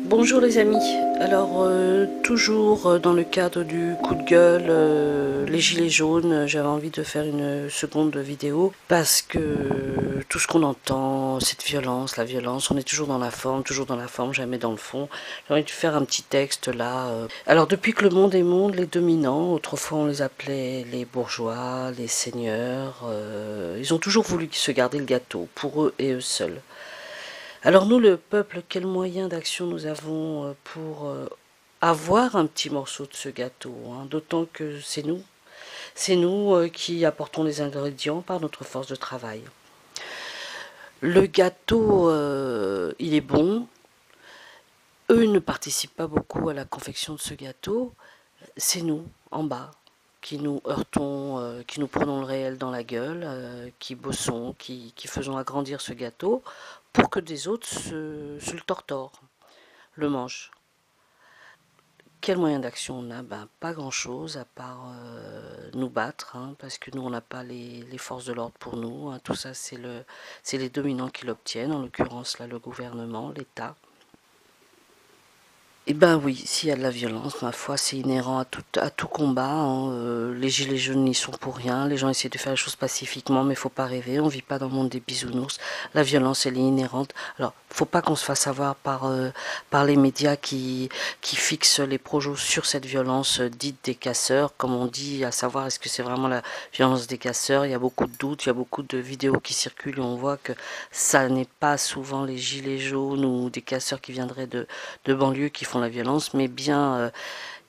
Bonjour les amis, alors toujours dans le cadre du coup de gueule, les gilets jaunes, j'avais envie de faire une seconde vidéo parce que tout ce qu'on entend, cette violence, la violence, on est toujours dans la forme, jamais dans le fond. J'ai envie de faire un petit texte là. Alors depuis que le monde est monde, les dominants, autrefois on les appelait les bourgeois, les seigneurs, ils ont toujours voulu se garder le gâteau, pour eux et eux seuls. Alors nous, le peuple, quels moyens d'action nous avons pour avoir un petit morceau de ce gâteau, hein, d'autant que c'est nous qui apportons les ingrédients par notre force de travail. Le gâteau, il est bon. Eux ne participent pas beaucoup à la confection de ce gâteau. C'est nous, en bas, qui nous heurtons, qui nous prenons le réel dans la gueule, qui bossons, qui faisons agrandir ce gâteau pour que des autres se le tortorent, le mangent. Quel moyen d'action on a? Ben, pas grand-chose, à part nous battre, hein, parce que nous, on n'a pas les forces de l'ordre pour nous. Hein. Tout ça, c'est les dominants qui l'obtiennent, en l'occurrence, là, le gouvernement, l'État. Eh ben oui, s'il y a de la violence, ma foi, c'est inhérent à tout combat. Hein. Les gilets jaunes n'y sont pour rien. Les gens essaient de faire les choses pacifiquement, mais faut pas rêver. On vit pas dans le monde des bisounours. La violence, elle est inhérente. Alors, faut pas qu'on se fasse avoir par les médias qui fixent les projets sur cette violence dite des casseurs, comme on dit, à savoir est-ce que c'est vraiment la violence des casseurs. Il y a beaucoup de doutes, il y a beaucoup de vidéos qui circulent et on voit que ça n'est pas souvent les gilets jaunes ou des casseurs qui viendraient de banlieue qui font la violence, mais bien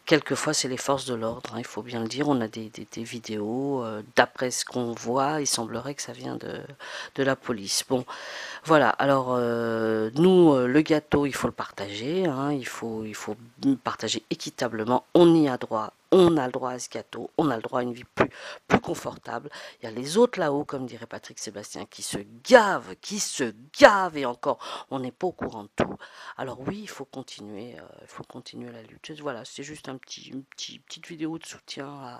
quelquefois c'est les forces de l'ordre, hein, il faut bien le dire. On a des vidéos, d'après ce qu'on voit, il semblerait que ça vient de la police. Bon, voilà, alors nous, le gâteau, il faut le partager, hein, il faut partager équitablement, on y a droit. On a le droit à ce gâteau, on a le droit à une vie plus confortable. Il y a les autres là-haut, comme dirait Patrick Sébastien, qui se gavent, et encore, on n'est pas au courant de tout. Alors oui, il faut continuer la lutte. Voilà, c'est juste une petite vidéo de soutien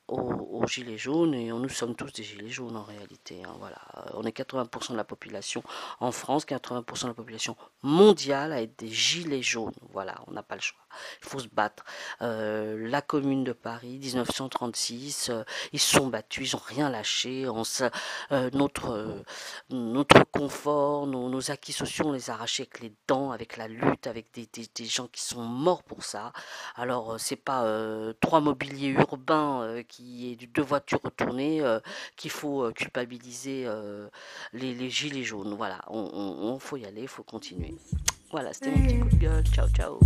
aux gilets jaunes, et nous sommes tous des gilets jaunes en réalité. Hein, voilà. On est 80% de la population en France, 80% de la population mondiale à être des gilets jaunes. Voilà, on n'a pas le choix. Il faut se battre. La Commune de Paris, 1936, ils se sont battus, ils n'ont rien lâché. Notre confort, nos acquis sociaux, on les a arrachés avec les dents, avec la lutte, avec des gens qui sont morts pour ça. Alors, c'est pas trois mobiliers urbains qui est deux voitures retournées qu'il faut culpabiliser les gilets jaunes. Voilà, on faut y aller, il faut continuer. Voilà, c'était mon petit coup de gueule. Ciao, ciao.